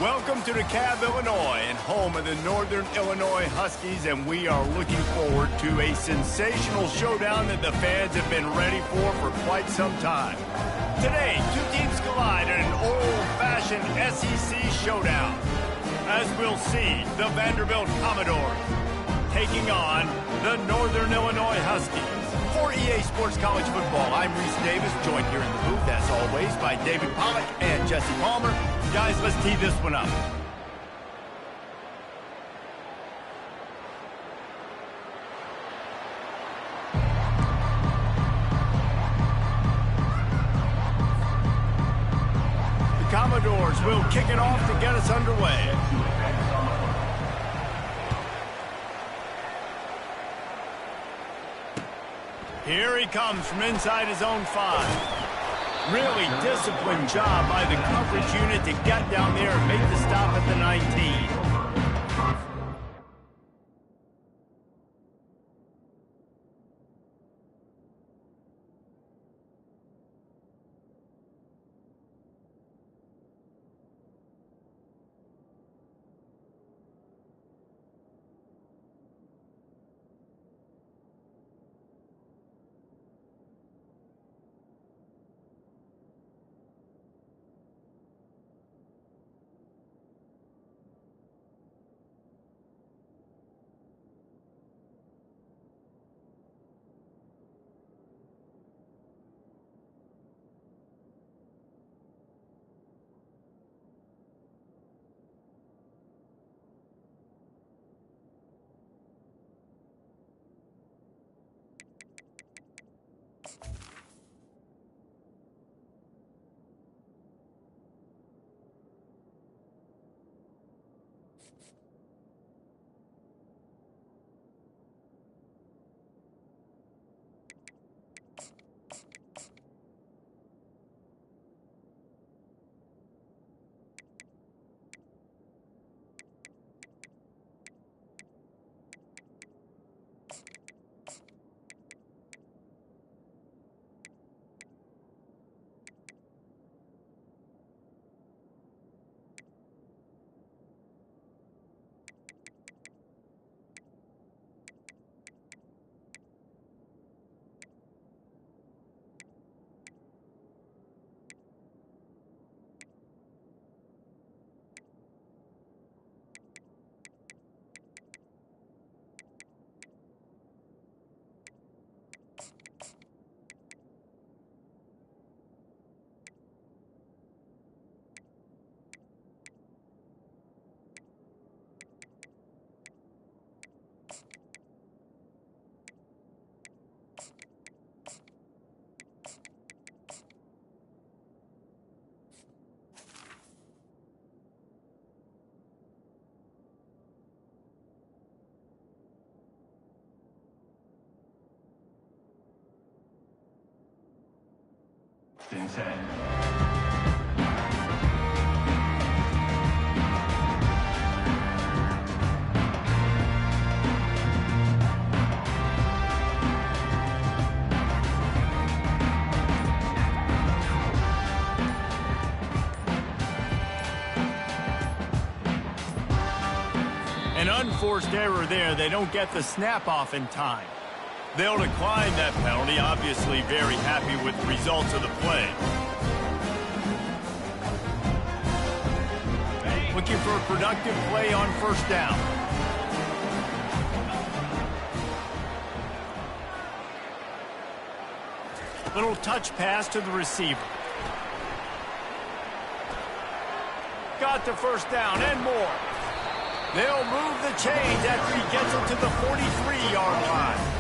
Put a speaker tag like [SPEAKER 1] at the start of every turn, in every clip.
[SPEAKER 1] Welcome to DeKalb, Illinois, and home of the Northern Illinois Huskies, and we are looking forward to a sensational showdown that the fans have been ready for quite some time. Today, two teams collide in an old-fashioned SEC showdown. As we'll see, the Vanderbilt Commodores taking on the Northern Illinois Huskies. For EA Sports College Football, I'm Reese Davis, joined here in the booth, as always, by David Pollack and Jesse Palmer. Guys, let's tee this one up. The Commodores will kick it off to get us underway. Here he comes from inside his own 5. Really disciplined job by the coverage unit to get down there and make the stop at the 19. An unforced error there. They don't get the snap off in time. They'll decline that penalty, obviously very happy with the results of the play. Looking for a productive play on first down. Little touch pass to the receiver. Got the first down and more. They'll move the chains after he gets it to the 43-yard line.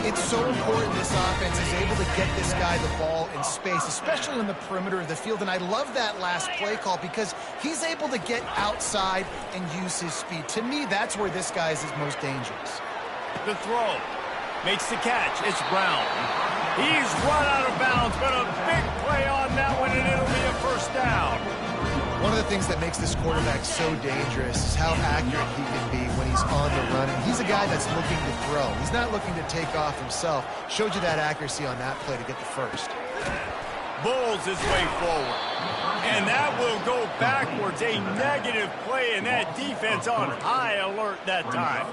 [SPEAKER 2] It's so important this offense is able to get this guy the ball in space, especially on the perimeter of the field. And I love that last play call because he's able to get outside and use his speed. To me, that's where this guy is his most dangerous.
[SPEAKER 1] The throw. Makes the catch. It's Brown. He's run out of bounds, but a big play on that one, and it'll be a first down.
[SPEAKER 2] One of the things that makes this quarterback so dangerous is how accurate he can be when he's on the run. And he's a guy that's looking to throw. He's not looking to take off himself. Showed you that accuracy on that play to get the first.
[SPEAKER 1] Bulls his way forward. And that will go backwards. A negative play, and that defense on high alert that time.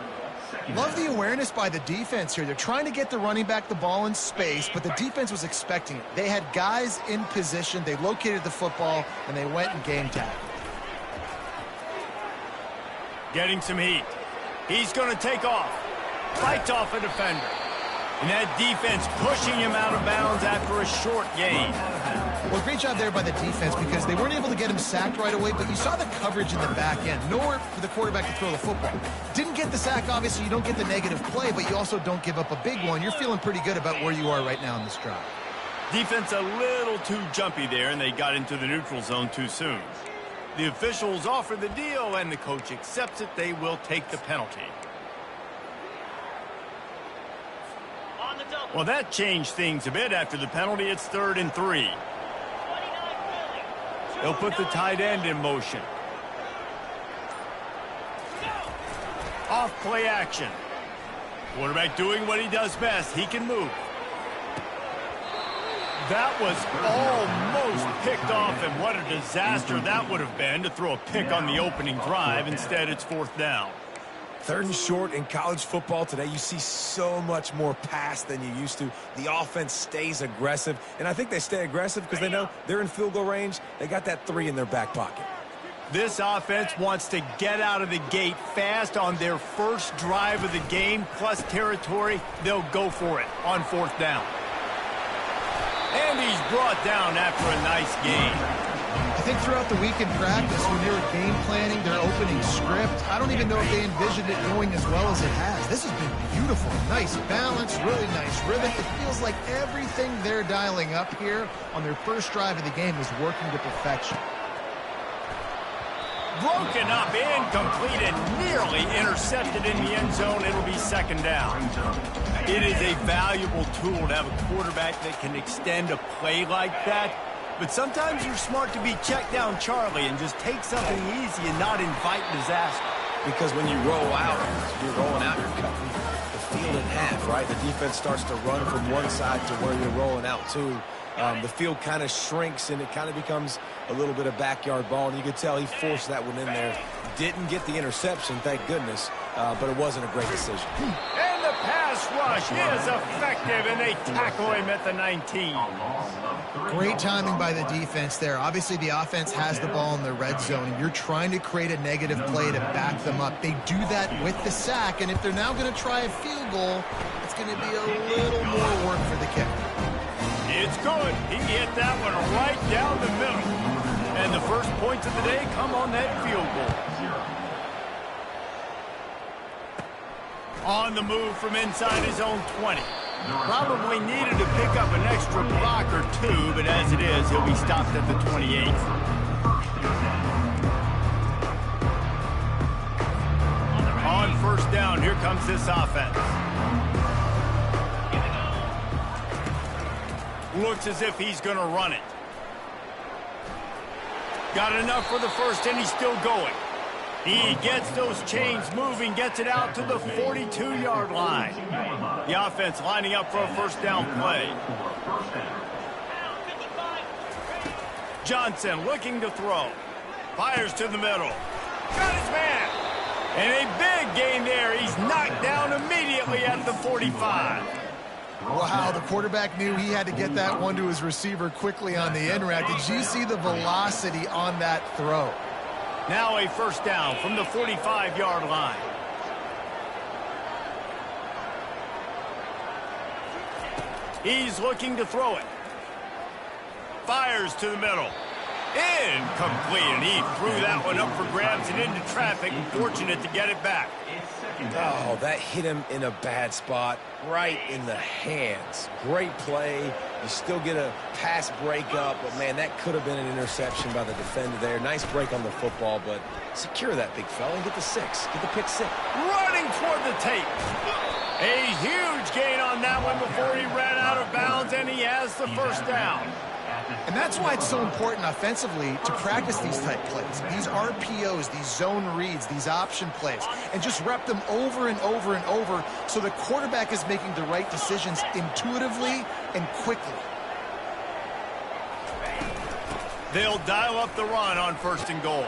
[SPEAKER 2] Love the awareness by the defense here. They're trying to get the running back the ball in space, but the defense was expecting it. They had guys in position. They located the football, and they went and game tagged.
[SPEAKER 1] Getting some heat. He's going to take off. Fights off a defender. And that defense pushing him out of bounds after a short gain.
[SPEAKER 2] Well, great job there by the defense because they weren't able to get him sacked right away, but you saw the coverage in the back end. Nowhere for the quarterback to throw the football. Didn't get the sack, obviously. You don't get the negative play, but you also don't give up a big one. You're feeling pretty good about where you are right now in this drive.
[SPEAKER 1] Defense a little too jumpy there, and they got into the neutral zone too soon. The officials offer the deal, and the coach accepts it. They will take the penalty. Well, that changed things a bit after the penalty. It's 3rd and 3. They'll put the tight end in motion. Off play action. Quarterback doing what he does best. He can move. That was almost picked off, and what a disaster that would have been to throw a pick on the opening drive. Instead, it's 4th down.
[SPEAKER 3] 3rd and short in college football today. You see so much more pass than you used to. The offense stays aggressive, and I think they stay aggressive because they know they're in field goal range. They got that 3 in their back pocket.
[SPEAKER 1] This offense wants to get out of the gate fast on their first drive of the game, plus territory. They'll go for it on 4th down. And he's brought down after a nice gain.
[SPEAKER 2] I think throughout the week in practice, when they were game planning their opening script, I don't even know if they envisioned it going as well as it has. This has been beautiful. Nice balance, really nice rhythm. It feels like everything they're dialing up here on their first drive of the game is working to perfection.
[SPEAKER 1] Broken up, incomplete, and nearly intercepted in the end zone. It'll be 2nd down. It is a valuable tool to have a quarterback that can extend a play like that. But sometimes you're smart to be check down Charlie and just take something easy and not invite disaster.
[SPEAKER 3] Because when you roll out, you're rolling out, you're cutting the field in half, right? The defense starts to run from one side to where you're rolling out to. The field kind of shrinks, and it kind of becomes a little bit of backyard ball. And you could tell he forced that one in there. Didn't get the interception, thank goodness, but it wasn't a great decision.
[SPEAKER 1] And the pass rush is effective, and they tackle him at the 19.
[SPEAKER 2] Great timing by the defense there. Obviously, the offense has the ball in the red zone, and you're trying to create a negative play to back them up. They do that with the sack, and if they're now going to try a field goal, it's going to be a little more work for the kicker.
[SPEAKER 1] It's good. He hit that one right down the middle. And the first points of the day come on that field goal. On the move from inside his own 20. Probably needed to pick up an extra block or two, but as it is, he'll be stopped at the 28. On 1st down, here comes this offense. Looks as if he's going to run it. Got enough for the first, and he's still going. He gets those chains moving, gets it out to the 42-yard line. The offense lining up for a 1st down play. Johnson looking to throw. Fires to the middle. Got his man. And a big gain there. He's knocked down immediately at the 45.
[SPEAKER 2] Wow, the quarterback knew he had to get that one to his receiver quickly on the in route. Did you see the velocity on that throw?
[SPEAKER 1] Now a 1st down from the 45-yard line. He's looking to throw it. Fires to the middle. Incomplete, and he threw that one up for grabs and into traffic. Fortunate to get it back.
[SPEAKER 3] Oh, that hit him in a bad spot, right in the hands. Great play. You still get a pass breakup, but, man, that could have been an interception by the defender there. Nice break on the football, but secure that big fella and get the 6. Get the pick 6.
[SPEAKER 1] Running toward the tape. A huge gain on that one before he ran out of bounds, and he has the 1st down.
[SPEAKER 2] And that's why it's so important offensively to practice these type plays, these RPOs, these zone reads, these option plays, and just rep them over and over and over so the quarterback is making the right decisions intuitively and quickly.
[SPEAKER 1] They'll dial up the run on 1st and goal.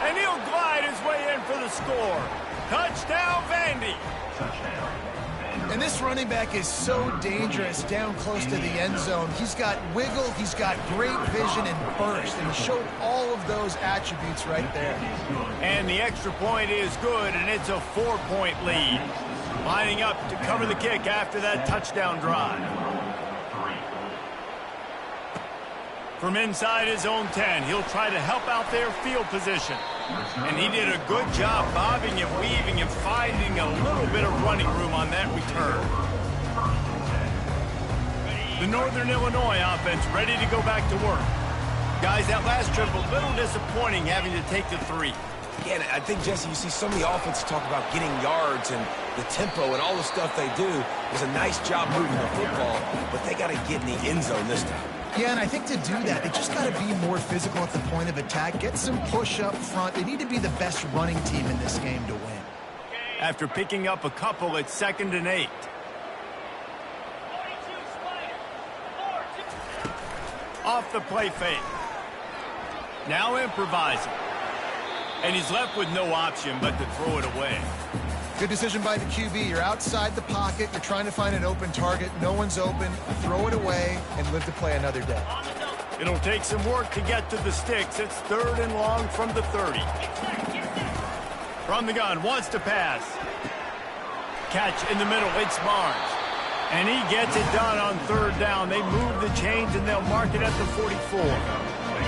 [SPEAKER 1] And he'll glide his way in for the score. Touchdown, Vandy.
[SPEAKER 2] And this running back is so dangerous down close to the end zone. He's got wiggle, he's got great vision and burst, and he showed all of those attributes right there.
[SPEAKER 1] And the extra point is good, and it's a 4-point lead. Lining up to cover the kick after that touchdown drive. From inside his own 10, he'll try to help out their field position. And he did a good job bobbing and weaving and finding a little bit of running room on that return. The Northern Illinois offense ready to go back to work. Guys, that last trip a little disappointing having to take the 3.
[SPEAKER 3] Yeah, I think, Jesse, you see so many offenses talk about getting yards and the tempo and all the stuff they do. It was a nice job moving the football, but they got to get in the end zone this time.
[SPEAKER 2] Yeah, and I think to do that, they just got to be more physical at the point of attack, get some push up front. They need to be the best running team in this game to win.
[SPEAKER 1] After picking up a couple at 2nd and 8. Off the play fake. Now improvising. And he's left with no option but to throw it away.
[SPEAKER 2] Good decision by the QB. You're outside the pocket. You're trying to find an open target. No one's open. Throw it away and live to play another day.
[SPEAKER 1] It'll take some work to get to the sticks. It's 3rd and long from the 30. From the gun, wants to pass. Catch in the middle. It's Barnes. And he gets it done on 3rd down. They move the chains and they'll mark it at the 44.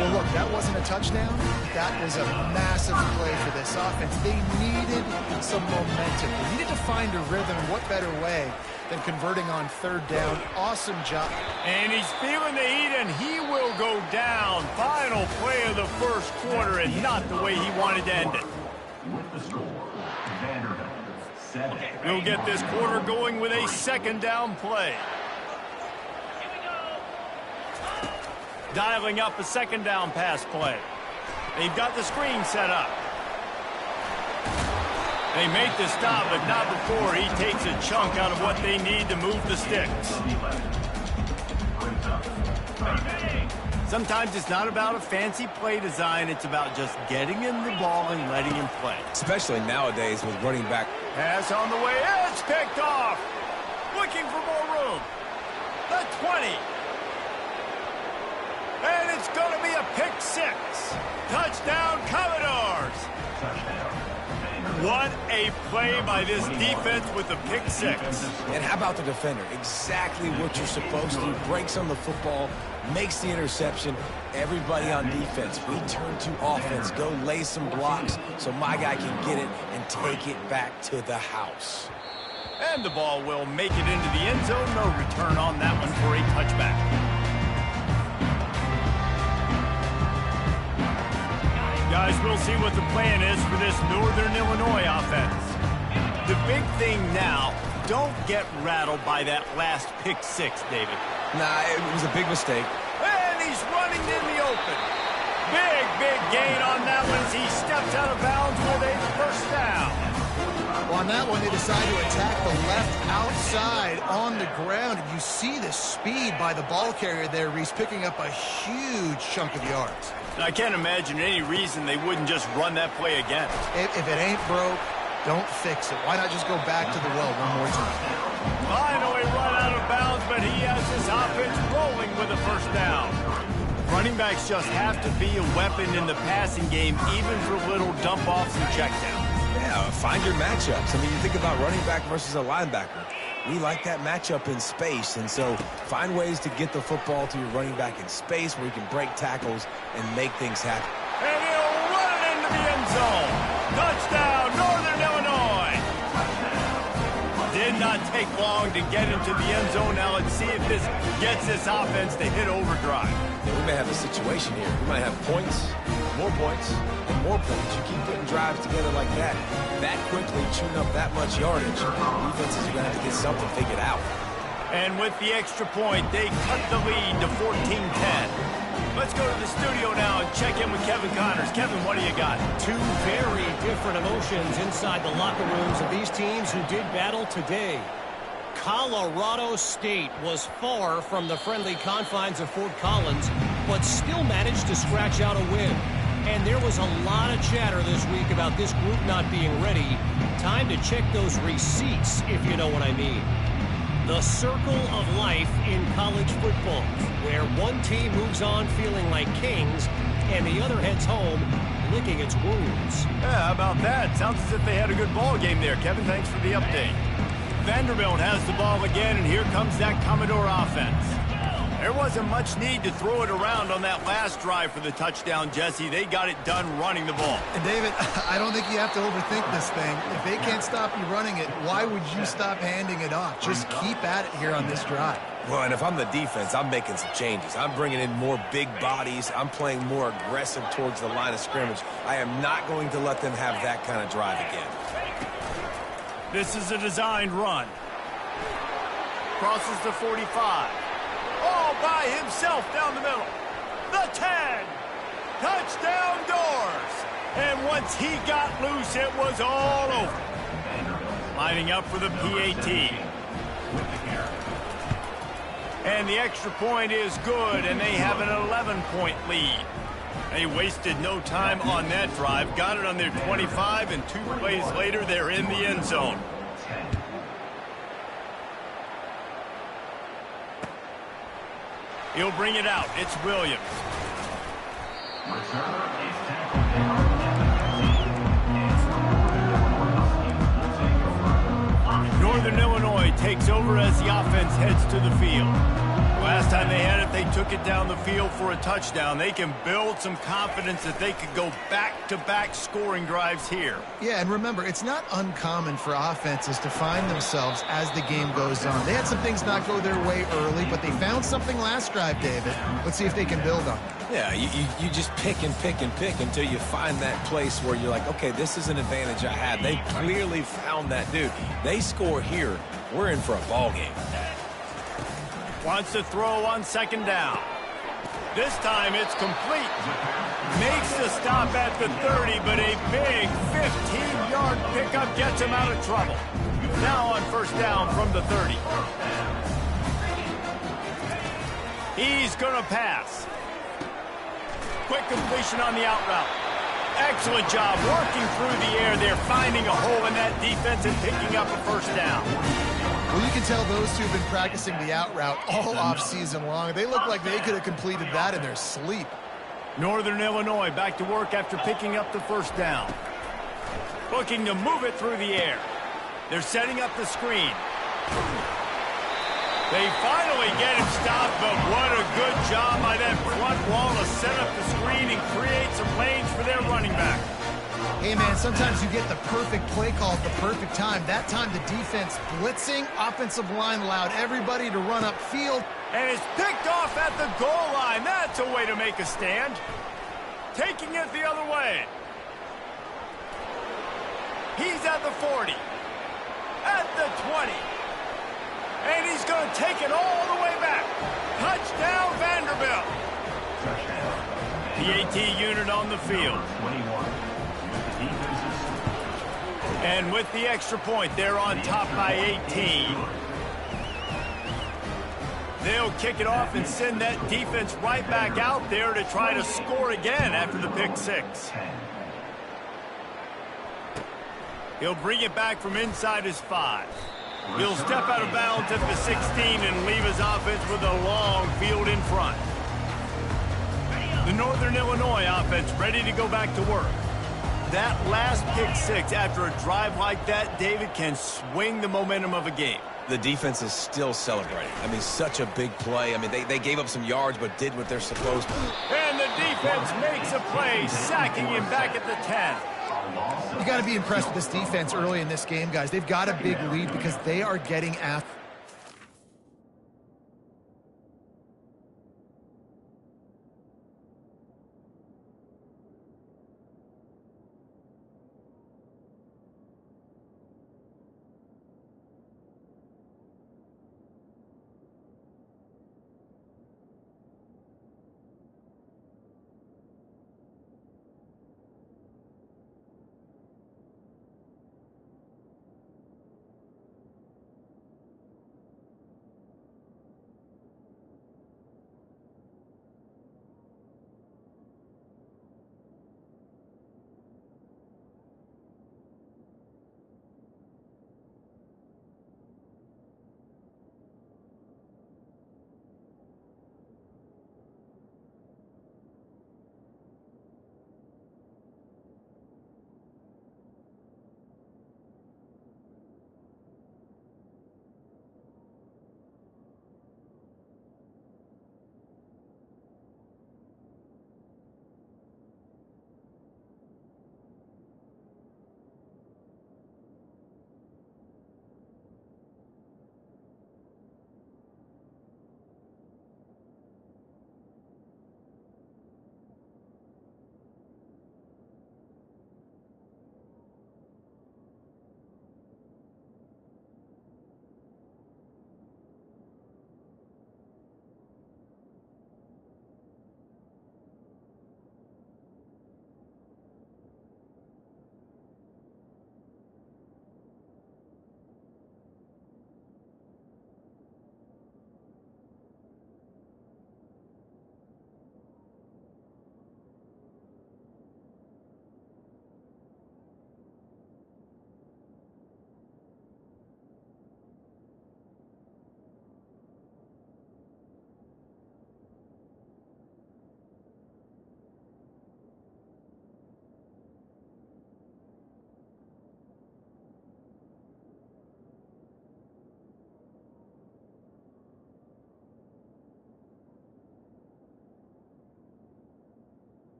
[SPEAKER 2] Well, look, that wasn't a touchdown. That was a massive play for this offense. They needed some momentum. They needed to find a rhythm. What better way than converting on 3rd down? Awesome job.
[SPEAKER 1] And he's feeling the heat, and he will go down. Final play of the 1st quarter, and not the way he wanted to end it.
[SPEAKER 4] With the score, Vanderbilt 7.
[SPEAKER 1] We'll get this quarter going with a 2nd down play. Dialing up a 2nd down pass play. They've got the screen set up. They make the stop, but not before he takes a chunk out of what they need to move the sticks. Sometimes it's not about a fancy play design. It's about just getting him the ball and letting him play.
[SPEAKER 3] Especially nowadays with running back.
[SPEAKER 1] Pass on the way. It's picked off. Looking for more room. The 20. And it's going to be a pick 6. Touchdown, Commodores. What a play by this defense with the pick 6.
[SPEAKER 3] And how about the defender? Exactly what you're supposed to. Breaks on the football, makes the interception. Everybody on defense, we turn to offense. Go lay some blocks so my guy can get it and take it back to the house.
[SPEAKER 1] And the ball will make it into the end zone. No return on that one for a touchback. Guys, we'll see what the plan is for this Northern Illinois offense. The big thing now, don't get rattled by that last pick 6, David.
[SPEAKER 3] Nah, it was a big mistake.
[SPEAKER 1] And he's running in the open. Big gain on that one as he steps out of bounds with a 1st down.
[SPEAKER 2] Well, on that one, they decide to attack the left outside on the ground. And you see the speed by the ball carrier there, Reese, picking up a huge chunk of yards.
[SPEAKER 1] I can't imagine any reason they wouldn't just run that play again.
[SPEAKER 2] If it ain't broke, don't fix it. Why not just go back to the well one more time?
[SPEAKER 1] Finally run out of bounds, but he has his offense rolling with a 1st down. Running backs just have to be a weapon in the passing game, even for little dump-offs and checkdowns.
[SPEAKER 3] Yeah, find your matchups. I mean, you think about running back versus a linebacker. We like that matchup in space, and so find ways to get the football to your running back in space where you can break tackles and make things happen.
[SPEAKER 1] And he'll run it into the end zone. Touchdown, Northern Illinois. Did not take long to get into the end zone. Now let's see if this gets this offense to hit overdrive.
[SPEAKER 3] Yeah, we may have a situation here. We might have points, more points, and more points. You keep putting drives together like that quickly, chewing up that much yardage, defense is going to have to get something figured out.
[SPEAKER 1] And with the extra point, they cut the lead to 14-10. Let's go to the studio now and check in with Kevin Connors. Kevin, what do you got?
[SPEAKER 5] 2 very different emotions inside the locker rooms of these teams who did battle today. Colorado State was far from the friendly confines of Fort Collins, but still managed to scratch out a win. And there was a lot of chatter this week about this group not being ready. Time to check those receipts, if you know what I mean. The circle of life in college football, where one team moves on feeling like kings and the other heads home licking its wounds.
[SPEAKER 1] Yeah, how about that? Sounds as if they had a good ball game there. Kevin, thanks for the update. Vanderbilt has the ball again, and here comes that Commodore offense. There wasn't much need to throw it around on that last drive for the touchdown, Jesse. They got it done running the ball.
[SPEAKER 2] And David, I don't think you have to overthink this thing. If they can't stop you running it, why would you stop handing it off? Just keep at it here on this drive.
[SPEAKER 3] Well, and if I'm the defense, I'm making some changes. I'm bringing in more big bodies. I'm playing more aggressive towards the line of scrimmage. I am not going to let them have that kind of drive again.
[SPEAKER 1] This is a designed run. Crosses the 45. All by himself down the middle. The 10. Touchdown doors. And once he got loose, it was all over. Lining up for the PAT. And the extra point is good, and they have an 11-point lead. They wasted no time on that drive. Got it on their 25, and 2 plays later, they're in the end zone. He'll bring it out. It's Williams. Northern Illinois takes over as the offense heads to the field. Last time they had it, they took it down the field for a touchdown. They can build some confidence that they could go back-to-back scoring drives here.
[SPEAKER 2] Yeah, and remember, it's not uncommon for offenses to find themselves as the game goes on. They had some things not go their way early, but they found something last drive, David. Let's see if they can build on it.
[SPEAKER 3] Yeah, you just pick and pick and pick until you find that place where you're like, okay, this is an advantage I had. They clearly found that dude. They score here, we're in for a ball game.
[SPEAKER 1] Wants to throw on second down. This time it's complete. Makes the stop at the 30, but a big 15-yard pickup gets him out of trouble. Now on first down from the 30. He's going to pass. Quick completion on the out route. Excellent job working through the air. They're finding a hole in that defense and picking up a first down.
[SPEAKER 2] Well, you can tell those two have been practicing the out route all off-season long. They look like they could have completed that in their sleep. Northern Illinois back to work after picking up the first down. Looking to move it through the air. They're setting up the screen. They finally get him stopped, but what a good job by that front wall to set up the screen and create some lanes for their running back. Hey, man, sometimes you get the perfect play call at the perfect time. That time the defense blitzing, offensive line allowed everybody to run upfield. And it's picked off at the goal line. That's a way to make a stand. Taking it the other way. He's at the 40. At the 20. And he's going to take it all the way back. Touchdown, Vanderbilt. PAT unit on the field. And with the extra point, they're on top by 18. They'll kick it off and send that defense right back out there to try to score again after the pick six. He'll bring it back from inside his 5. He'll step out of bounds at the 16 and leave his offense with a long field in front. The Northern Illinois offense ready to go back to work. That last pick six after a drive like that, David, can swing the momentum of a game.
[SPEAKER 3] The defense is still celebrating. I mean, such a big play. I mean, they gave up some yards but did what they're supposed to.
[SPEAKER 1] And the defense makes a play, sacking him back at the 10.
[SPEAKER 2] You got to be impressed with this defense early in this game, guys. They've got a big lead because they are getting after.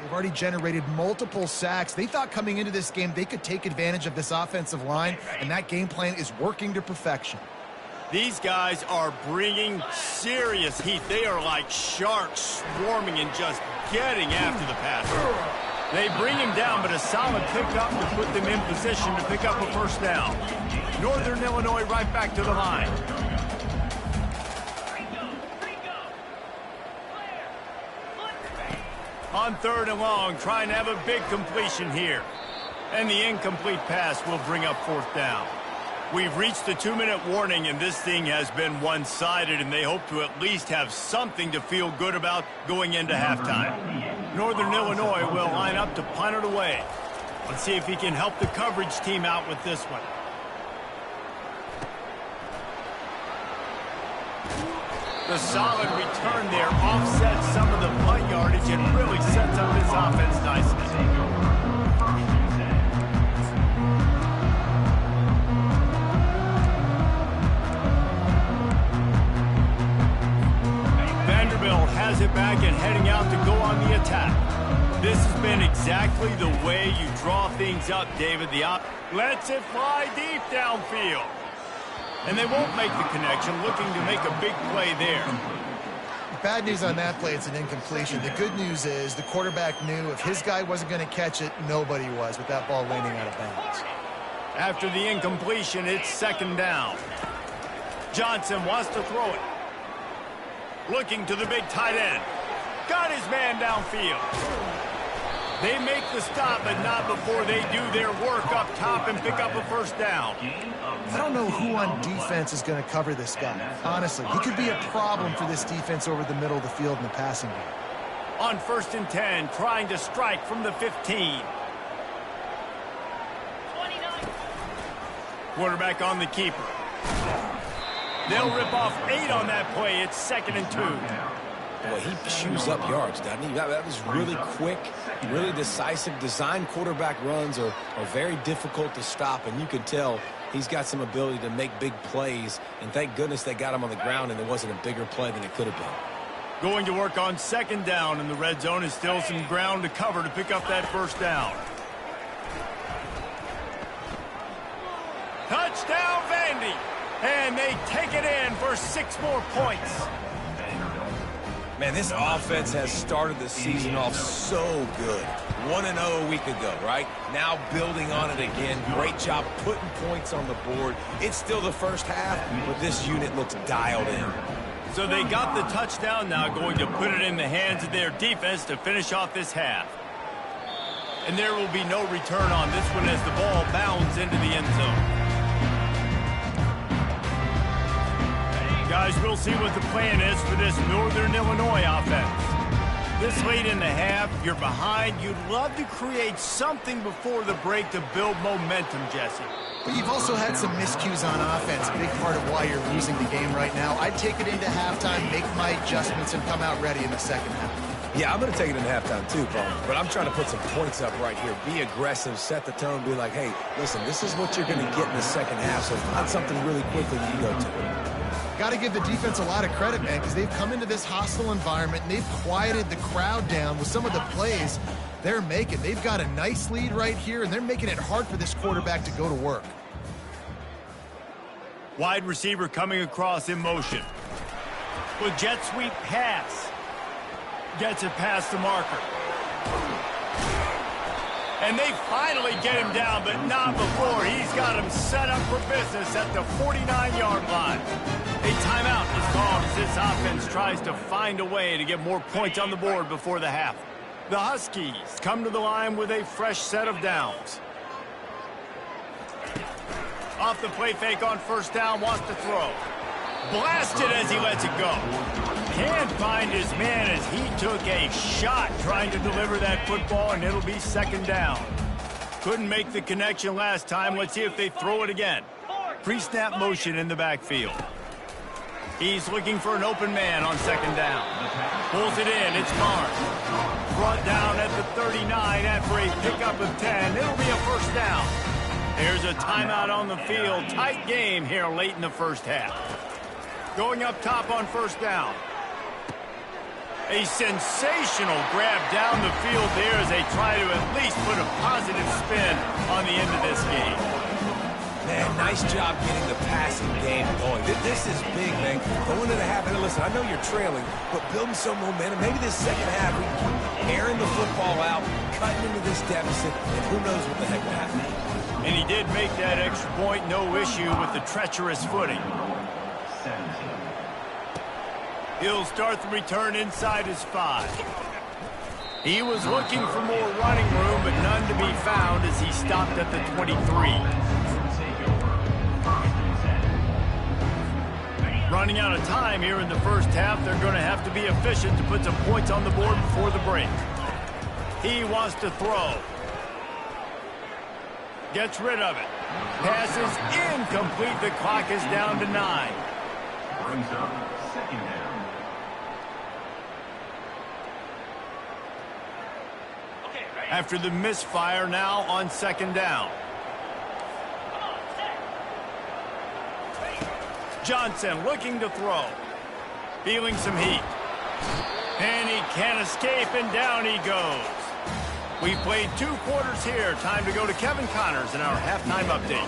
[SPEAKER 2] They've already generated multiple sacks. They thought coming into this game they could take advantage of this offensive line, and that game plan is working to perfection.
[SPEAKER 1] These guys are bringing serious heat. They are like sharks swarming and just getting after the passer. They bring him down, but a solid pickup to put them in position to pick up a first down. Northern Illinois right back to the line. On 3rd and long, trying to have a big completion here. And the incomplete pass will bring up 4th down. We've reached the 2-minute warning, and this thing has been one-sided, and they hope to at least have something to feel good about going into halftime. Northern Illinois will line up to punt it away. Let's see if he can help the coverage team out with this one. The solid return there offsets some of the punt yardage and really sets up this offense nicely. Vanderbilt has it back and heading out to go on the attack. This has been exactly the way you draw things up, David. Lets it fly deep downfield. And they won't make the connection, looking to make a big play there.
[SPEAKER 2] Bad news on that play, it's an incompletion. The good news is the quarterback knew if his guy wasn't going to catch it, nobody was with that ball landing out of bounds.
[SPEAKER 1] After the incompletion, it's 2nd down. Johnson wants to throw it. Looking to the big tight end. Got his man downfield. They make the stop, but not before they do their work up top and pick up a first down.
[SPEAKER 2] I don't know who on defense is going to cover this guy. Honestly, he could be a problem for this defense over the middle of the field in the passing game.
[SPEAKER 1] On 1st and 10, trying to strike from the 15. Quarterback on the keeper. They'll rip off 8 on that play. It's 2nd and 2.
[SPEAKER 3] Well, he chews up yards, doesn't he? That was really quick, really decisive. Design quarterback runs are very difficult to stop, and you can tell he's got some ability to make big plays, and thank goodness they got him on the ground and there wasn't a bigger play than it could have been.
[SPEAKER 1] Going to work on 2nd down, and the red zone is still some ground to cover to pick up that first down. Touchdown, Vandy! And they take it in for 6 more points.
[SPEAKER 3] Man, this offense has started the season off so good. 1-0 a week ago, right? Now building on it again. Great job putting points on the board. It's still the first half, but this unit looks dialed in.
[SPEAKER 1] So they got the touchdown, now going to put it in the hands of their defense to finish off this half. And there will be no return on this one as the ball bounds into the end zone. Guys, we'll see what the plan is for this Northern Illinois offense. This late in the half, you're behind. You'd love to create something before the break to build momentum, Jesse.
[SPEAKER 2] But you've also had some miscues on offense, big part of why you're losing the game right now. I'd take it into halftime, make my adjustments, and come out ready in the second half.
[SPEAKER 3] Yeah, I'm going to take it into halftime too, Paul. But I'm trying to put some points up right here. Be aggressive, set the tone, be like, hey, listen, this is what you're going to get in the second half, so find something really quickly you go to.
[SPEAKER 2] Got to give the defense a lot of credit, man, because they've come into this hostile environment and they've quieted the crowd down with some of the plays they're making. They've got a nice lead right here, and they're making it hard for this quarterback to go to work.
[SPEAKER 1] Wide receiver coming across in motion. With jet sweep pass. Gets it past the marker. And they finally get him down, but not before. He's got him set up for business at the 49-yard line. A timeout is called as this offense tries to find a way to get more points on the board before the half. The Huskies come to the line with a fresh set of downs. Off the play fake on 1st down, wants to throw. Blasted as he lets it go. Can't find his man as he took a shot trying to deliver that football, and it'll be 2nd down. Couldn't make the connection last time. Let's see if they throw it again. Pre-snap motion in the backfield. He's looking for an open man on 2nd down. Pulls it in. It's Marsh. Brought down at the 39 after a pickup of 10. It'll be a first down. There's a timeout on the field. Tight game here late in the first half. Going up top on 1st down. A sensational grab down the field there as they try to at least put a positive spin on the end of this game.
[SPEAKER 3] Man, nice job getting the passing game going. This is big, man. Going into the half, and listen, I know you're trailing, but building some momentum. Maybe this second half, we can keep airing the football out, cutting into this deficit, and who knows what the heck will happen.
[SPEAKER 1] And he did make that extra point, no issue with the treacherous footing.
[SPEAKER 4] 17.
[SPEAKER 1] He'll start the return inside his 5. He was looking for more running room, but none to be found as he stopped at the 23. Running out of time here in the first half, they're going to have to be efficient to put some points on the board before the break. He wants to throw. Gets rid of it. Passes incomplete. The clock is down to 9.
[SPEAKER 4] Brings up second down.
[SPEAKER 1] After the misfire, now on second down. Johnson looking to throw. Feeling some heat. And he can't escape, and down he goes. We played 2 quarters here. Time to go to Kevin Connors in our halftime update.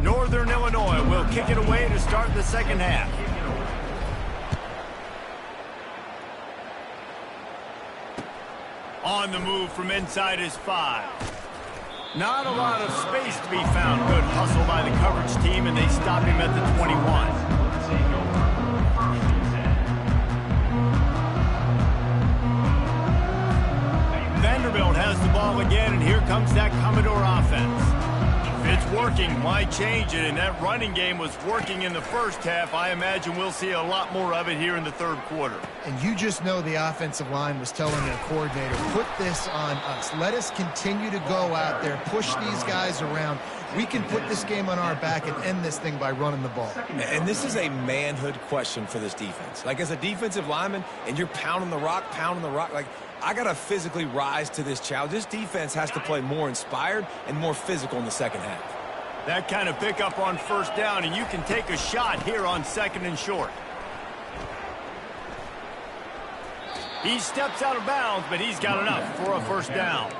[SPEAKER 1] Northern Illinois will kick it away to start the second half. On the move from inside his 5. Not a lot of space to be found. Good hustle by the coverage team, and they stop him at the 21. Vanderbilt has the ball again, and here comes that Commodore offense. It's working. Why change it? And that running game was working in the first half. I imagine we'll see a lot more of it here in the third quarter.
[SPEAKER 2] And you just know the offensive line was telling their coordinator, put this on us. Let us continue to go out there, push these guys around. We can put this game on our back and end this thing by running the ball.
[SPEAKER 3] And this is a manhood question for this defense. Like, as a defensive lineman, and you're pounding the rock, like, I got to physically rise to this challenge. This defense has to play more inspired and more physical in the second half.
[SPEAKER 1] That kind of pickup on first down, and you can take a shot here on second and short. He steps out of bounds, but he's got enough for a first down.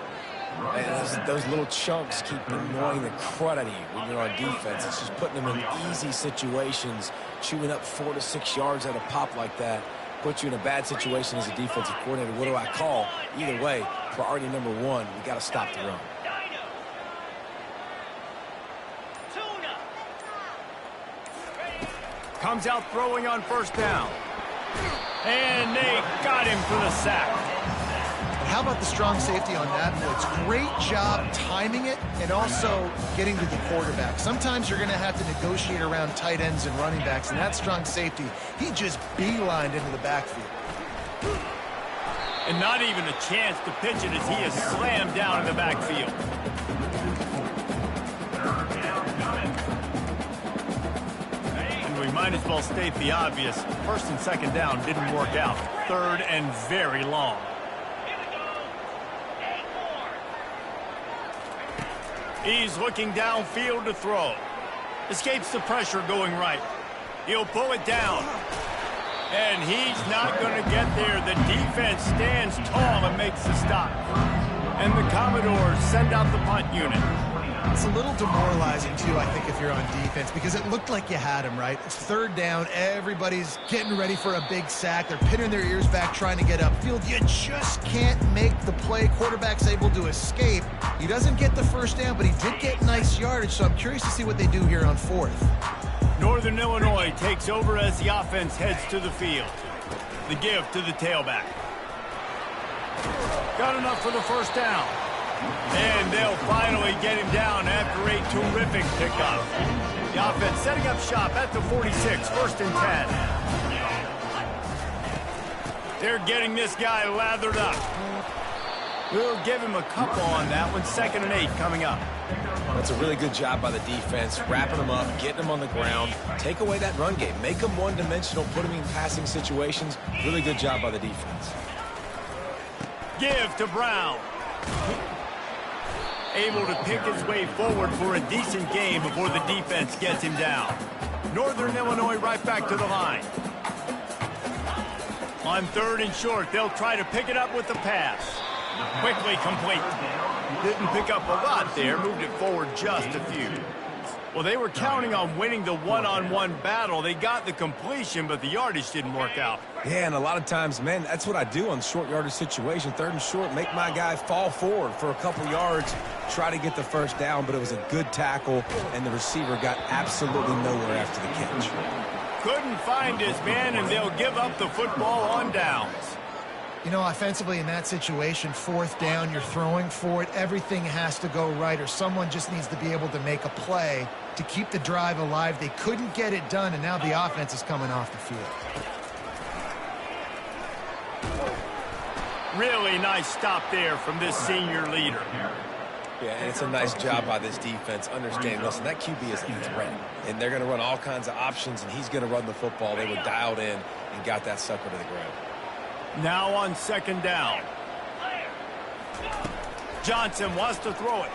[SPEAKER 3] And those little chunks keep annoying the crud out of you when you're on defense. It's just putting them in easy situations, chewing up 4 to 6 yards at a pop like that. Put you in a bad situation as a defensive coordinator. What do I call? Either way, priority number 1, we got to stop the run.
[SPEAKER 1] Comes out throwing on first down. And they got him for the sack.
[SPEAKER 2] How about the strong safety on that blitz? Great job timing it and also getting to the quarterback. Sometimes you're going to have to negotiate around tight ends and running backs, and that strong safety, he just beelined into the backfield.
[SPEAKER 1] And not even a chance to pitch it as he is slammed down in the backfield. And we might as well state the obvious. First and second down didn't work out. Third and very long. He's looking downfield to throw. Escapes the pressure going right. He'll pull it down. And he's not going to get there. The defense stands tall and makes the stop. And the Commodores send out the punt unit.
[SPEAKER 2] It's a little demoralizing, too, I think, if you're on defense, because it looked like you had him, right? It's third down. Everybody's getting ready for a big sack. They're pinning their ears back trying to get upfield. You just can't make the play. Quarterback's able to escape. He doesn't get the first down, but he did get nice yardage, so I'm curious to see what they do here on fourth.
[SPEAKER 1] Northern Illinois takes over as the offense heads to the field. The give to the tailback. Got enough for the first down. And they'll finally get him down after a terrific pickup. The offense setting up shop at the 46, first and 10. They're getting this guy lathered up. We'll give him a couple on that one. Second and 8 coming up.
[SPEAKER 3] That's a really good job by the defense, wrapping them up, getting them on the ground. Take away that run game. Make them one-dimensional, put them in passing situations. Really good job by the defense.
[SPEAKER 1] Give to Brown. Able to pick his way forward for a decent game before the defense gets him down. Northern Illinois right back to the line. On 3rd and short, they'll try to pick it up with the pass. Quickly complete. Didn't pick up a lot there, moved it forward just a few. Well, they were counting on winning the one-on-one battle. They got the completion, but the yardage didn't work out.
[SPEAKER 3] Yeah, and a lot of times, man, that's what I do on short yardage situation. 3rd and short, make my guy fall forward for a couple yards, try to get the first down, but it was a good tackle, and the receiver got absolutely nowhere after the catch.
[SPEAKER 1] Couldn't find his man, and they'll give up the football on downs.
[SPEAKER 2] You know, offensively in that situation, 4th down, you're throwing for it. Everything has to go right, or someone just needs to be able to make a play to keep the drive alive. They couldn't get it done, and now the offense is coming off the field.
[SPEAKER 1] Really nice stop there from this senior leader.
[SPEAKER 3] Yeah, and it's a nice job by this defense. Understand, listen, that QB is a threat, and they're going to run all kinds of options, and he's going to run the football. They were dialed in and got that sucker to the ground.
[SPEAKER 1] Now on 2nd down. Johnson wants to throw it.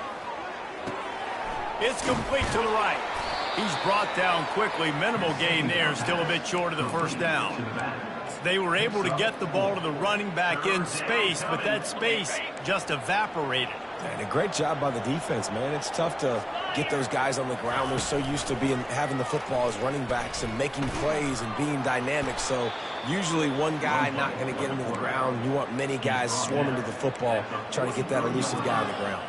[SPEAKER 1] It's complete to the right. He's brought down quickly. Minimal gain there, still a bit short of the 1st down. They were able to get the ball to the running back in space, but that space just evaporated.
[SPEAKER 3] And a great job by the defense, man. It's tough to get those guys on the ground. They're so used to having the football as running backs and making plays and being dynamic. So usually one guy not going to get into the ground. You want many guys swarming to the football, trying to get that elusive guy on the ground.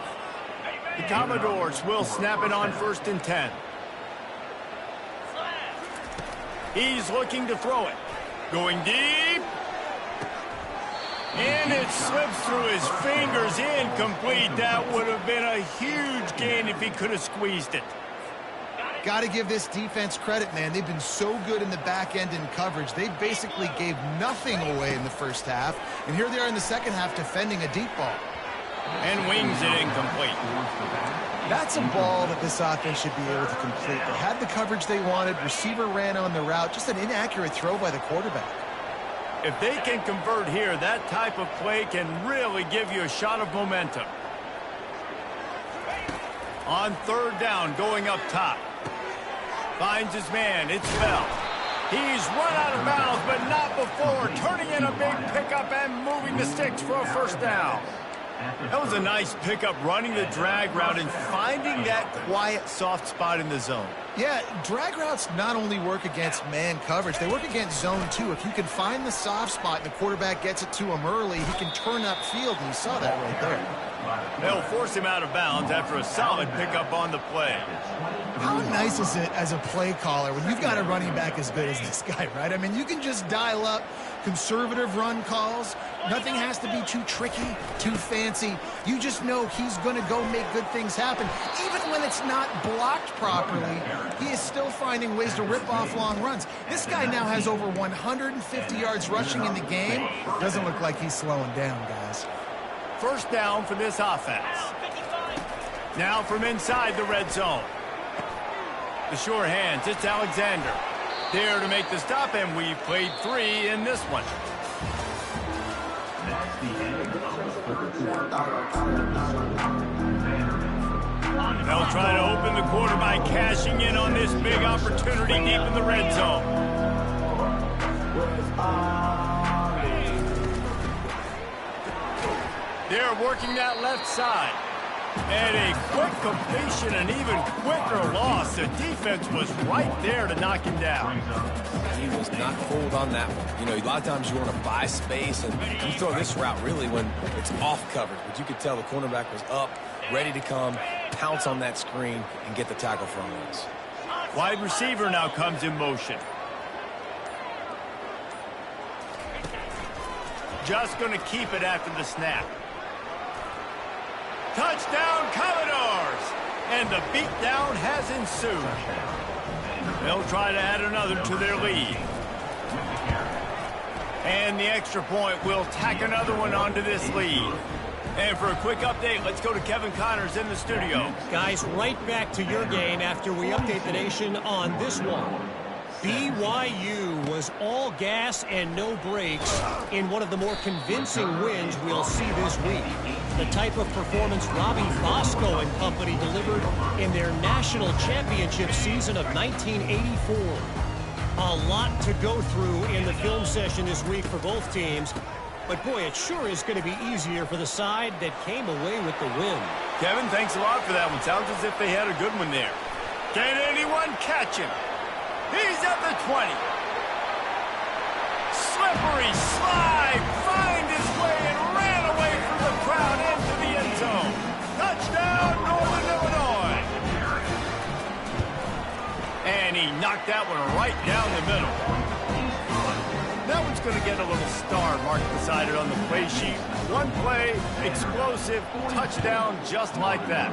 [SPEAKER 1] The Commodores will snap it on 1st and 10. He's looking to throw it. Going deep. And it slips through his fingers, incomplete. That would have been a huge gain if he could have squeezed it.
[SPEAKER 2] Got to give this defense credit, man. They've been so good in the back end in coverage. They basically gave nothing away in the 1st half. And here they are in the 2nd half defending a deep ball.
[SPEAKER 1] And wings it incomplete.
[SPEAKER 2] That's a ball that this offense should be able to complete. They had the coverage they wanted. Receiver ran on the route. Just an inaccurate throw by the quarterback.
[SPEAKER 1] If they can convert here, that type of play can really give you a shot of momentum. On 3rd down, going up top. Finds his man. It's Bell. He's run out of bounds, but not before. Turning in a big pickup and moving the sticks for a 1st down. That was a nice pickup, running the drag route and finding that quiet, soft spot in the zone.
[SPEAKER 2] Yeah, drag routes not only work against man coverage, they work against zone too. If you can find the soft spot and the quarterback gets it to him early, he can turn upfield, and you saw that right there.
[SPEAKER 1] They'll force him out of bounds after a solid pickup on the play.
[SPEAKER 2] How nice is it as a play caller when you've got a running back as good as this guy, right? I mean, you can just dial up conservative run calls. Nothing has to be too tricky, too fancy. You just know he's going to go make good things happen. Even when it's not blocked properly, he is still finding ways to rip off long runs. This guy now has over 150 yards rushing in the game. Doesn't look like he's slowing down, guys.
[SPEAKER 1] 1st down for this offense. Now from inside the red zone. The sure hands, it's Alexander. There to make the stop, and we've played 3 in this one. They'll try to open the quarter by cashing in on this big opportunity deep in the red zone. They're working that left side. And a quick completion, an even quicker loss. The defense was right there to knock him down.
[SPEAKER 3] He was not fooled on that one. You know, a lot of times you want to buy space, and you throw this route really when it's off coverage. But you could tell the cornerback was up, ready to come, pounce on that screen, and get the tackle from us.
[SPEAKER 1] Wide receiver now comes in motion. Just going to keep it after the snap. Touchdown, Commodores! And the beatdown has ensued. They'll try to add another to their lead. And the extra point will tack another one onto this lead. And for a quick update, let's go to Kevin Connors in the studio.
[SPEAKER 5] Guys, right back to your game after we update the nation on this one. BYU was all gas and no brakes in one of the more convincing wins we'll see this week. The type of performance Robbie Bosco and company delivered in their national championship season of 1984. A lot to go through in the film session this week for both teams. But, boy, it sure is going to be easier for the side that came away with the win.
[SPEAKER 1] Kevin, thanks a lot for that one. Sounds as if they had a good one there. Can anyone catch him? He's at the 20. Slippery slide, find his way and ran away from the crowd into the end zone. Touchdown, Northern Illinois. And he knocked that one right down the middle. That one's going to get a little star marked beside it on the play sheet. One play, explosive, touchdown just like that.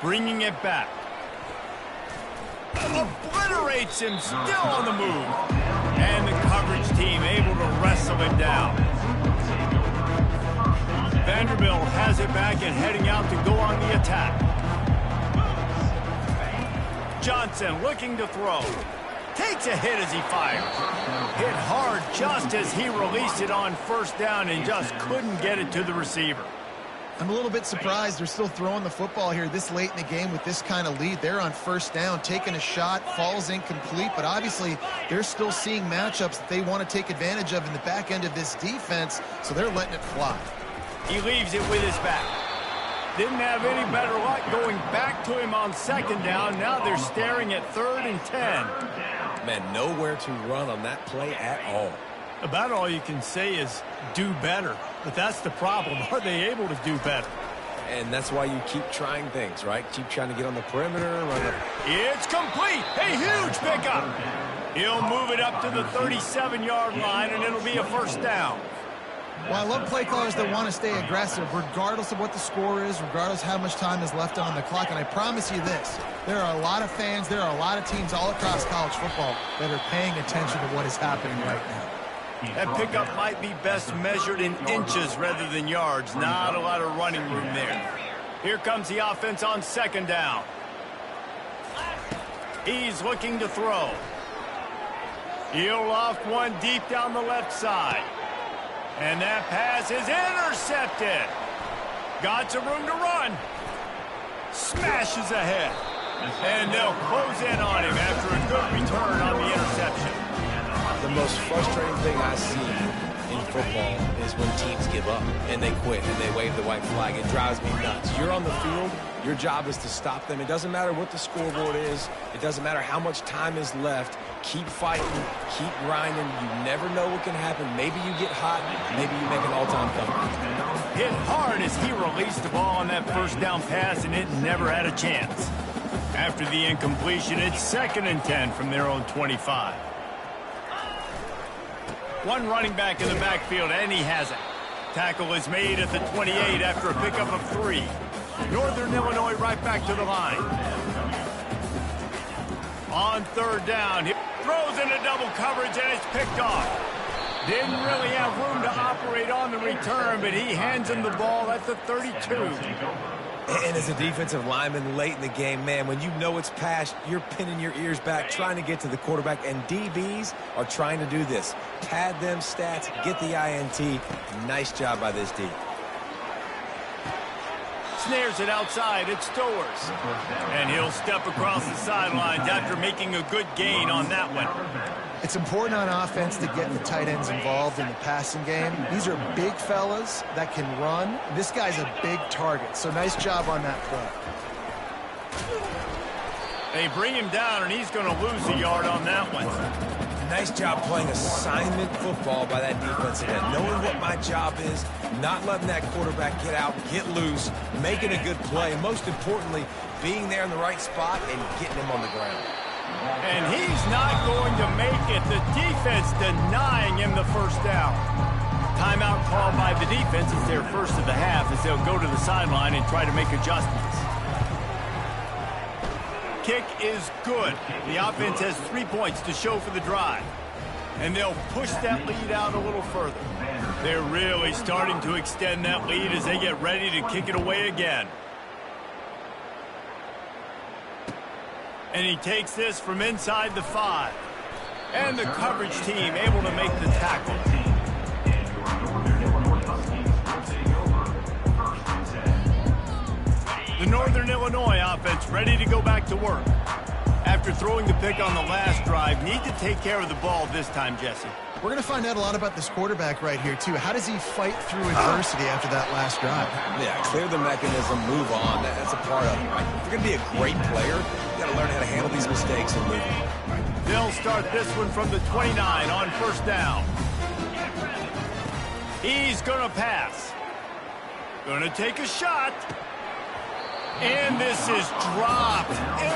[SPEAKER 1] Bringing it back. Obliterates him, still on the move. And the coverage team able to wrestle him down. Vanderbilt has it back and heading out to go on the attack. Johnson looking to throw. Takes a hit as he fires. Hit hard just as he released it on first down and just couldn't get it to the receiver.
[SPEAKER 2] I'm a little bit surprised they're still throwing the football here this late in the game with this kind of lead. They're on first down, taking a shot, falls incomplete, but obviously they're still seeing matchups that they want to take advantage of in the back end of this defense, so they're letting it fly.
[SPEAKER 1] He leaves it with his back. Didn't have any better luck going back to him on second down. Now they're staring at 3rd and 10.
[SPEAKER 3] Man, nowhere to run on that play at all.
[SPEAKER 1] About all you can say is do better. But that's the problem. Are they able to do better?
[SPEAKER 3] And that's why you keep trying things, right? Keep trying to get on the perimeter.
[SPEAKER 1] It's complete. A huge pickup. He'll move it up to the 37-yard line, and it'll be a first down.
[SPEAKER 2] Well, I love play callers that want to stay aggressive regardless of what the score is, regardless how much time is left on the clock. And I promise you this, there are a lot of fans, there are a lot of teams all across college football that are paying attention to what is happening right now.
[SPEAKER 1] That pickup might be best measured in inches rather than yards. Not a lot of running room there. Here comes the offense on second down. He's looking to throw. He'll loft one deep down the left side. And that pass is intercepted. Got some room to run. Smashes ahead. And they'll close in on him after a good return on the interception.
[SPEAKER 3] The most frustrating thing I see in football is when teams give up and they quit and they wave the white flag. It drives me nuts. You're on the field. Your job is to stop them. It doesn't matter what the scoreboard is. It doesn't matter how much time is left. Keep fighting. Keep grinding. You never know what can happen. Maybe you get hot. Maybe you make an all-time comeback.
[SPEAKER 1] Hit hard as he released the ball on that first down pass, and it never had a chance. After the incompletion, it's 2nd and 10 from their own 25. One running back in the backfield, and he has it. Tackle is made at the 28 after a pickup of 3. Northern Illinois right back to the line. On third down, he throws into double coverage, and it's picked off. Didn't really have room to operate on the return, but he hands him the ball at the 32.
[SPEAKER 3] And as a defensive lineman late in the game, man, when you know it's past, you're pinning your ears back, trying to get to the quarterback, and DBs are trying to do this. Pad them stats, get the INT. Nice job by this D.
[SPEAKER 1] Snares it outside, it's Stowers. And he'll step across the sidelines after making a good gain on that one.
[SPEAKER 2] It's important on offense to get the tight ends involved in the passing game. These are big fellas that can run. This guy's a big target, so nice job on that play.
[SPEAKER 1] They bring him down, and he's going to lose a yard on that one.
[SPEAKER 3] Nice job playing assignment football by that defensive end. Knowing what my job is, not letting that quarterback get out, get loose, making a good play. Most importantly, being there in the right spot and getting him on the ground.
[SPEAKER 1] And he's not going to make it. The defense denying him the first down. Timeout called by the defense. It's their first of the half as they'll go to the sideline and try to make adjustments. Kick is good. The offense has 3 points to show for the drive. And they'll push that lead out a little further. They're really starting to extend that lead as they get ready to kick it away again. And he takes this from inside the 5. And the coverage team able to make the tackle. The Northern Illinois offense ready to go back to work. After throwing the pick on the last drive, need to take care of the ball this time, Jesse.
[SPEAKER 2] We're going to find out a lot about this quarterback right here, too. How does he fight through adversity after that last drive?
[SPEAKER 3] Yeah, clear the mechanism, move on. That's a part of it, right? If you're going to be a great player, you got to learn how to handle these mistakes and move on.
[SPEAKER 1] They'll start this one from the 29 on first down. He's going to pass. Going to take a shot. And this is dropped.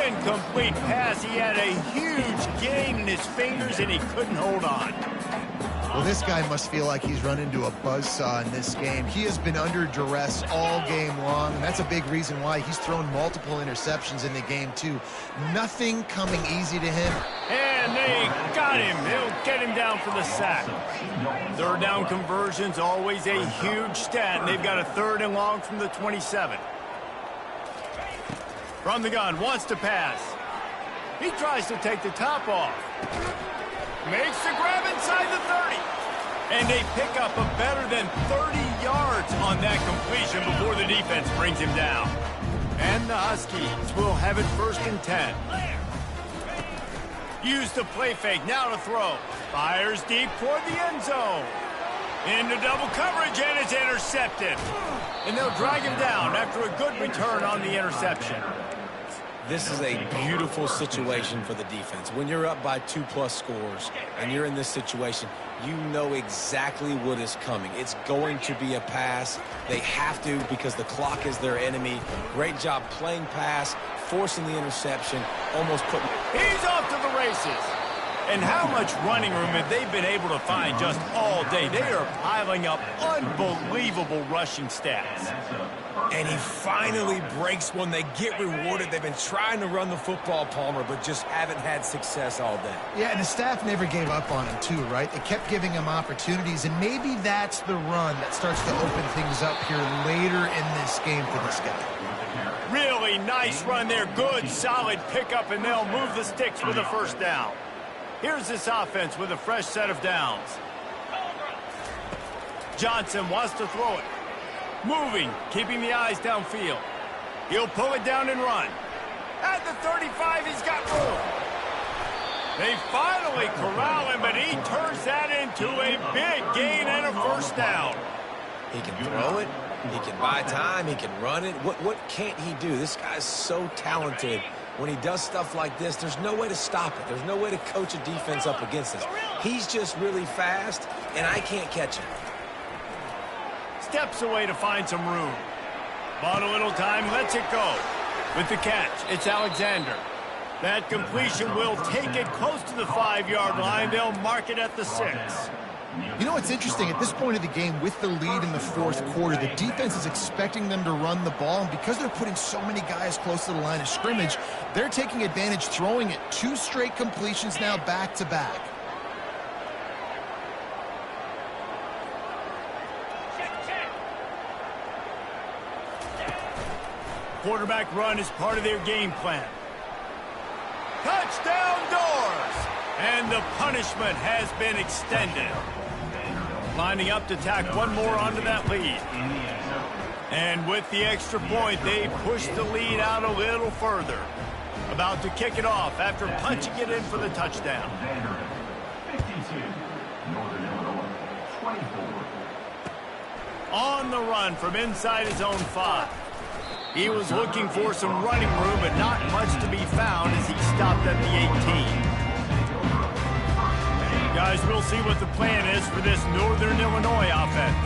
[SPEAKER 1] Incomplete pass. He had a huge gain in his fingers, and he couldn't hold on.
[SPEAKER 2] Well, this guy must feel like he's run into a buzzsaw in this game. He has been under duress all game long, and that's a big reason why he's thrown multiple interceptions in the game, too. Nothing coming easy to him.
[SPEAKER 1] And they got him. They'll get him down for the sack. Third down conversion's always a huge stat, and they've got a 3rd and long from the 27. From the gun, wants to pass. He tries to take the top off. Makes the grab inside the 30. And they pick up a better than 30 yards on that completion before the defense brings him down. And the Huskies will have it 1st and 10. Use the play fake, now to throw. Fires deep toward the end zone. Into double coverage, and it's intercepted. And they'll drag him down after a good return on the interception.
[SPEAKER 3] This is a beautiful situation for the defense. When you're up by 2+ scores and you're in this situation, you know exactly what is coming. It's going to be a pass. They have to because the clock is their enemy. Great job playing pass, forcing the interception, almost putting...
[SPEAKER 1] He's off to the races. And how much running room have they been able to find just all day? They are piling up unbelievable rushing stats.
[SPEAKER 3] And he finally breaks one. They get rewarded. They've been trying to run the football, Palmer, but just haven't had success all day.
[SPEAKER 2] Yeah, and the staff never gave up on him, too, right? They kept giving him opportunities, and maybe that's the run that starts to open things up here later in this game for this guy.
[SPEAKER 1] Really nice run there. Good, solid pickup, and they'll move the sticks with a 1st down. Here's this offense with a fresh set of downs. Johnson wants to throw it. Moving, keeping the eyes downfield. He'll pull it down and run. At the 35, he's got room. They finally corral him, but he turns that into a big gain and a 1st down.
[SPEAKER 3] He can throw it. He can buy time. He can run it. What can't he do? This guy's so talented. When he does stuff like this, there's no way to stop it. There's no way to coach a defense up against this. He's just really fast, and I can't catch him.
[SPEAKER 1] Steps away to find some room. Bought a little time, lets it go. With the catch, it's Alexander. That completion will take it close to the 5-yard line. They'll mark it at the 6.
[SPEAKER 2] You know what's interesting? At this point of the game, with the lead in the 4th quarter, the defense is expecting them to run the ball, and because they're putting so many guys close to the line of scrimmage, they're taking advantage, throwing it 2 straight completions now back-to-back.
[SPEAKER 1] Quarterback run is part of their game plan. Touchdown doors! And the punishment has been extended. Lining up to tack one more onto that lead. And with the extra point, they push the lead out a little further. About to kick it off after punching it in for the touchdown.
[SPEAKER 4] Vanderbilt, 52. Northern Illinois, 24.
[SPEAKER 1] On the run from inside his own 5. He was looking for some running room, but not much to be found as he stopped at the 18. Guys, we'll see what the plan is for this Northern Illinois offense.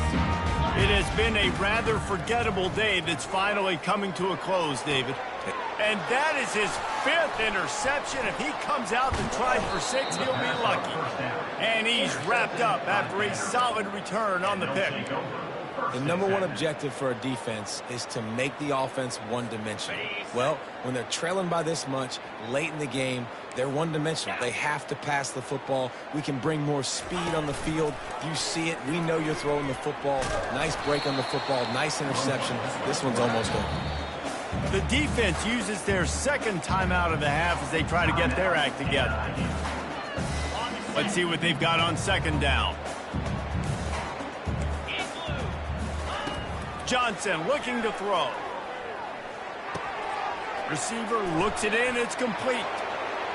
[SPEAKER 1] It has been a rather forgettable day that's finally coming to a close, David. And that is his 5th interception. If he comes out to try for 6, he'll be lucky. And he's wrapped up after a solid return on the pick.
[SPEAKER 3] The #1 objective for a defense is to make the offense one-dimensional. Well, when they're trailing by this much late in the game, they're one-dimensional. They have to pass the football. We can bring more speed on the field. You see it. We know you're throwing the football. Nice break on the football. Nice interception. This one's almost over.
[SPEAKER 1] The defense uses their second timeout of the half as they try to get their act together. Let's see what they've got on second down. Johnson looking to throw. Receiver looks it in. It's complete.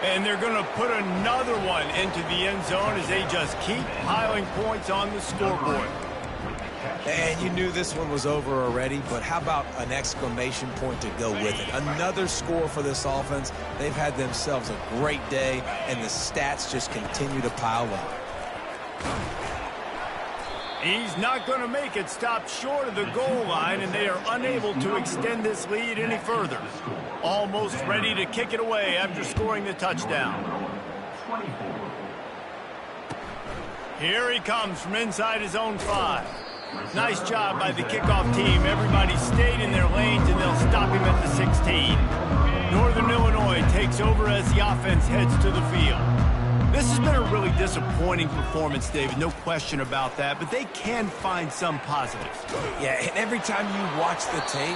[SPEAKER 1] And they're going to put another one into the end zone as they just keep piling points on the scoreboard.
[SPEAKER 3] And you knew this one was over already, but how about an exclamation point to go with it? Another score for this offense. They've had themselves a great day, and the stats just continue to pile up.
[SPEAKER 1] He's not going to make it. Stopped short of the goal line, and they are unable to extend this lead any further. Almost ready to kick it away after scoring the touchdown. Here he comes from inside his own 5. Nice job by the kickoff team. Everybody stayed in their lanes, and they'll stop him at the 16. Northern Illinois takes over as the offense heads to the field. This has been a really disappointing performance, David, no question about that, but they can find some positives.
[SPEAKER 3] Yeah, and every time you watch the tape,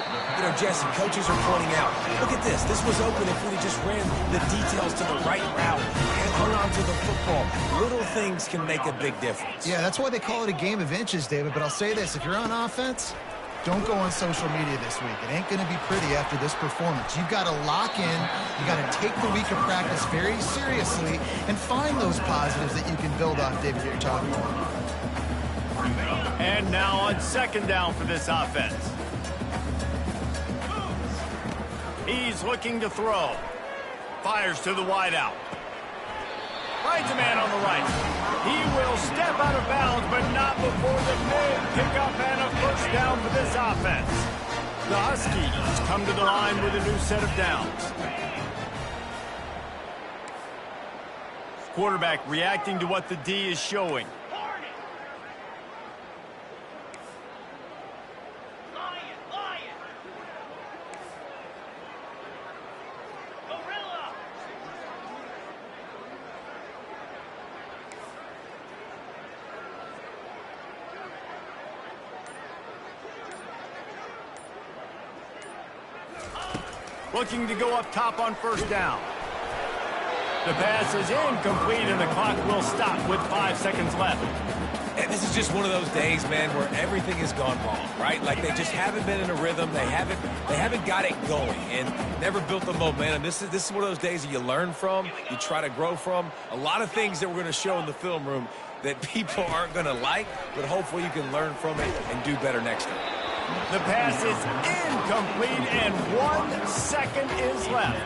[SPEAKER 3] Jesse, coaches are pointing out, look at this. This was open if we just ran the details to the right route and hung on to the football. Little things can make a big difference.
[SPEAKER 2] Yeah, that's why they call it a game of inches, David, but I'll say this. If you're on offense, don't go on social media this week. It ain't going to be pretty after this performance. You've got to lock in. You've got to take the week of practice very seriously and find those positives that you can build off, David, you're talking about.
[SPEAKER 1] And now on second down for this offense. He's looking to throw. Fires to the wideout. Finds a man on the right. He will step out of bounds, but not before the mid-pickup and a first down for this offense. The Huskies come to the line with a new set of downs. Quarterback reacting to what the D is showing. Looking to go up top on first down. The pass is incomplete, and the clock will stop with 5 seconds left.
[SPEAKER 3] And this is just one of those days, man, where everything has gone wrong, right? Like they just haven't been in a rhythm. They haven't got it going and never built the momentum. This is one of those days that you learn from, you try to grow from. A lot of things that we're going to show in the film room that people aren't going to like, but hopefully you can learn from it and do better next time.
[SPEAKER 1] The pass is incomplete, and 1 second is left.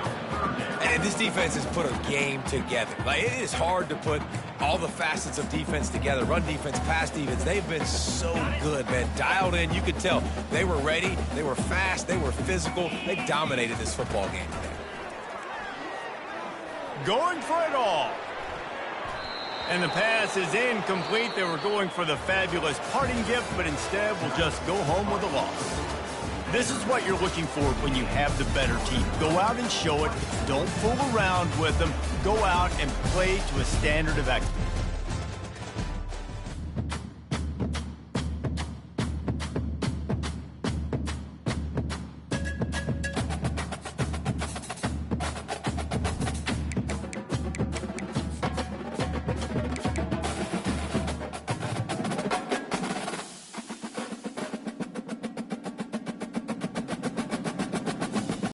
[SPEAKER 3] And this defense has put a game together. Like, it is hard to put all the facets of defense together. Run defense, pass defense. They've been so good, man. Dialed in. You could tell they were ready. They were fast. They were physical. They dominated this football game today.
[SPEAKER 1] Going for it all. And the pass is incomplete. They were going for the fabulous parting gift, but instead will just go home with a loss. This is what you're looking for when you have the better team. Go out and show it. Don't fool around with them. Go out and play to a standard of excellence.